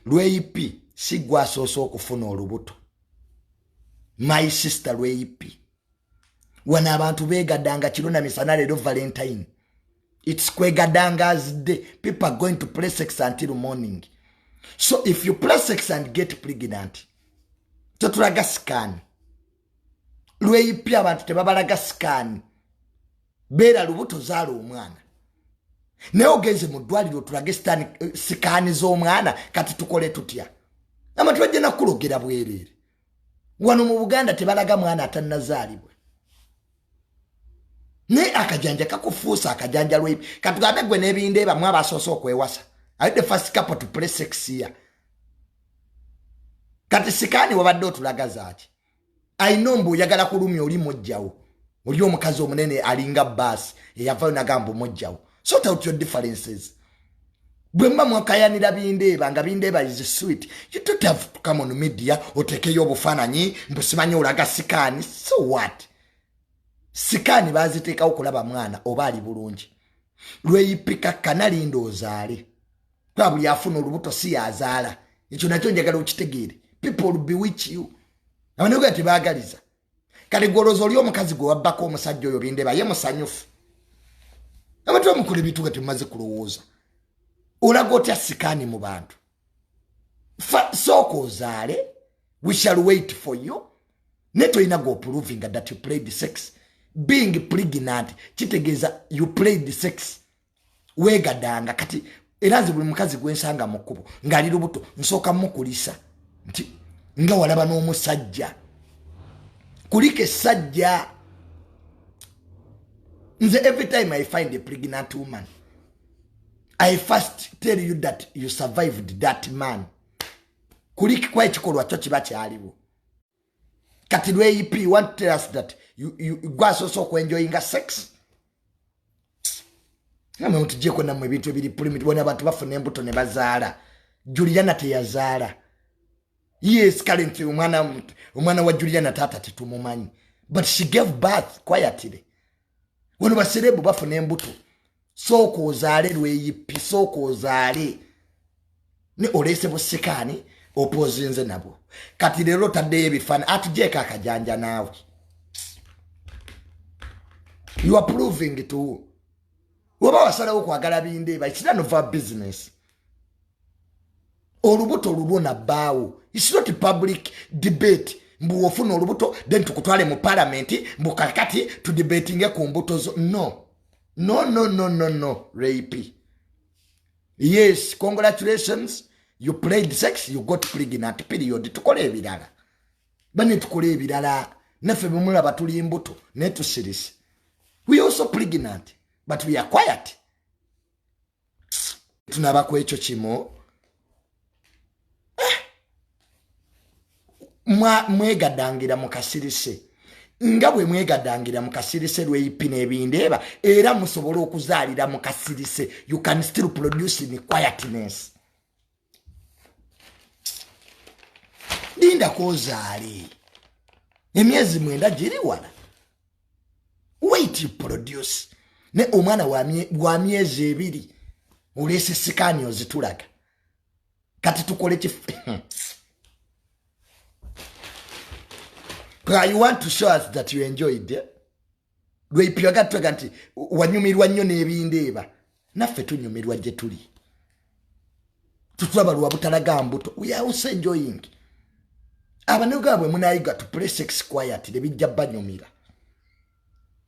lweipi sigwa asoose okufuna olubuto. My sister lweipi. Wana abantu begadanga kiro na misana leero Valentine. It's kwegadanga's day. People are going to play sex until morning. So if you play sex and get pregnant, totulaga scan. Lweipi abantu tebabalaga scan. Beera lubuto zaala omwana. Ne ogenze mu ddwaliro tulage sikaani z'omwana kati tukole tutya. Abantu bajja nakulogera bwereere. Wano mu Buganda tebalaga mwana atannazaalibwa. Ne akajanja kakufuusa akajanja lweipi. Katugambe gwe n'ebindeeba mwe abasoose okwewasa. Are the first couple to play sex here. Kati sikaani wabadde otulaga zaaki. I know mbu oyagala kulumya oli Mujjawo. Oli omukazi omunene alinga baasi eyavayo nagamba Mujjawo. Sort out your differences. Bwemba mwakayanira bindeeba nga bindeeba is sweet. You don't have to come on media otekeyo obufaananyi mbusimanyi olaga sikaani. So what? Sikaani baziteekawo kulaba mwana oba ali bulungi. Lweyipika kanalinda ozaale. Kwa buli afuna olubuto si yazaala. Ekyo nakyo njagala okitegeere. People will bewitch you. Abanuga tebaagaliza. Kale golozo oli omukazi gwe wabbako omusajja oyo bindeeba ye musanyufu. Abantu bamukole bituga temaze kulowooza. Olaga otya sikaani mu bantu. Sooka ozaale. We shall wait for you. Neto ina go proving that you played sex. Being pregnant kitegeeza you played sex. Wegadanga kati erazi buli mukazi gwensanga mu kkubo ng'ali lubuto nsooka mukulisa nti nga walaba n'omusajja. Kulika essajja. Nze every time I find a pregnant woman, I first tell you that you survived that man. Kuliki kwa ekikolwa kyo kiba kyaliwo. Kati lweipi you want to tell us that you gwasoose okwenjoyinga sex? Namwe tujeeko namwe ebintu ebiri primitive bona abantu bafuna embuto ne bazaala. Juliana teyazaala. Yes, currently umwana wa Juliana tata tetumumanyi. But she gave birth quietly. Wano baserebu bafuna embuto. Sooka ozaale lweipi, sooka ozaale. Ne olese busikaani opozinze nabo. Kati leero taddeyo ebifaananyi atujeeko akajanja naawe. You are proving to. Waba wasalawo kwagala bindeeba, it's none of our business. Olubuto lulwona bbaawo. It's not a public debate. Mbu ofuna olubuto then tukutwale mu parliament mbu kakati to debatinge ku mbuto zo. No. No. Rape. Yes, congratulations. You played sex, you got pregnant. Period. Tukole ebirala. Bane tukole ebirala. Naffe bumulaba tuli embuto. Netu series. We also pregnant. But we are quiet. Tunaba ku ekyo kimo. Mwegadangira mukasirise. Nga bwe mwegadangira mukasirise lweipi n'ebindeeba era musobola okuzaalira mukasirise. You can still produce in quietness. Linda kozaali. Emyezi 9 giri wala. Wait you produce. Ne omwana wa myezi 2 olese sikaani ozitulaga. Kati tukole kifu. You want to show us that you enjoyed it? Lweipi wagatwaga nti wanyumirwa nnyo n'ebindeeba. Naffe tunyumirwa gye tuli. Tutulaba lwa butalaga mbuto. We are also enjoying. Abanuga bwe munayiga to play sex quiet bijja banyumira.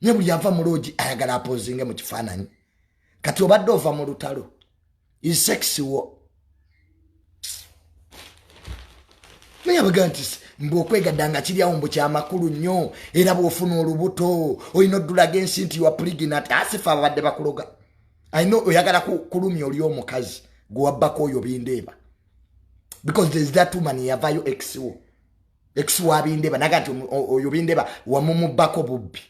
Ne buli ava mu loogi ayagala apozinge mu kifaananyi. Kati obadde ova mu lutalo. Is sex wo. Nayabaga nti mbu okwegadanga kiri awo mbu kyamakulu nnyo era bw'ofuna olubuto olina oddulaga ensi nti wa pregnant asifa abadde bakuloga. I know oyagala kulumya oli omukazi gwe wabbako oyo bindeeba. Because there is that woman yavayo ex-wo. Ex-wo abindeeba naga nti oyo bindeeba wamumubbako bubbi.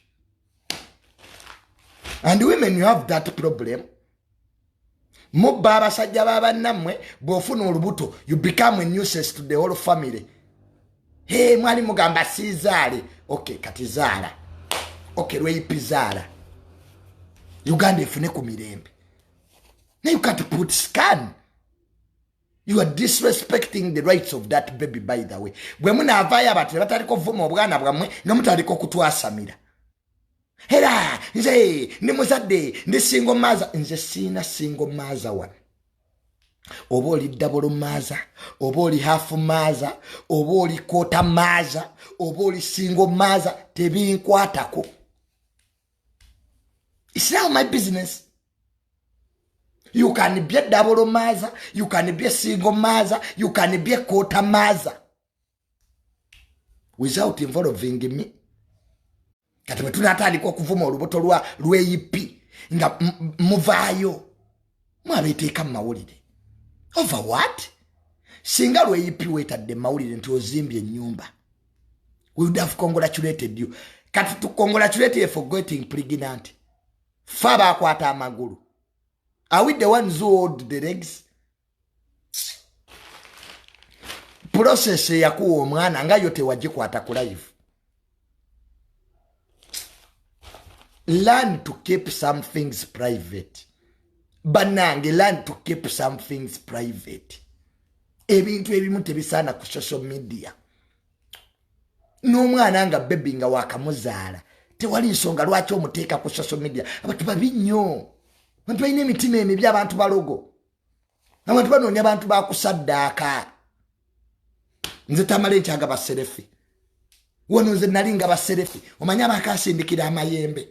And women, you have that problem. Mubba abasajja b'abannammwe bw'ofuna olubuto you become a nuisance to the whole family. Hey, mwali mugamba sizaale. Okay, kati zaala. Okay, lweipi zaala. Uganda efune ku mirembe. Now you can't put scan. You are disrespecting the rights of that baby, by the way. Bwe munaavaayo abantu ne batandika okuvuma obwana bwammwe nga mutandika okutwasamira. Era nze ndi muzadde ndi single mother. Nze siina single mother wano. Oba oli double mother, oba oli half mother, oba oli quarter mother, oba oli single mother, tebinkwatako. It's not my business. You can be a double mother, you can be a single mother, you can be a quarter mother. Without involving me. Kati tunatandika okuvuma olubuto lw'eyipi nga muvaayo. Mwabiteeka mu mawulire. Over what? Singa lw'eyipi weetadde mawulire nti ozimbye ennyumba. We would have congratulated you. Kati tukongratulate you for getting pregnant. Faba akwata amagulu. Are we the ones who hold the legs? Process ya kuwa omwana nga yote wajikwata ku live. Learn to keep some things private. Banange, learn to keep some things private. Ebintu ebimu tebisaana ku social media. N'omwana nga baby nga wakamuzaala. Tewali nsonga lwaki omuteeka ku social media. Abantu babi nnyo. Abantu balina emitima emibi, abantu balogo. Abantu banoonya abantu bakusaddaaka. Nze tamale nkyaga baserefi. Wano nze nali nga baserefi. Omanya bakasindikira amayembe.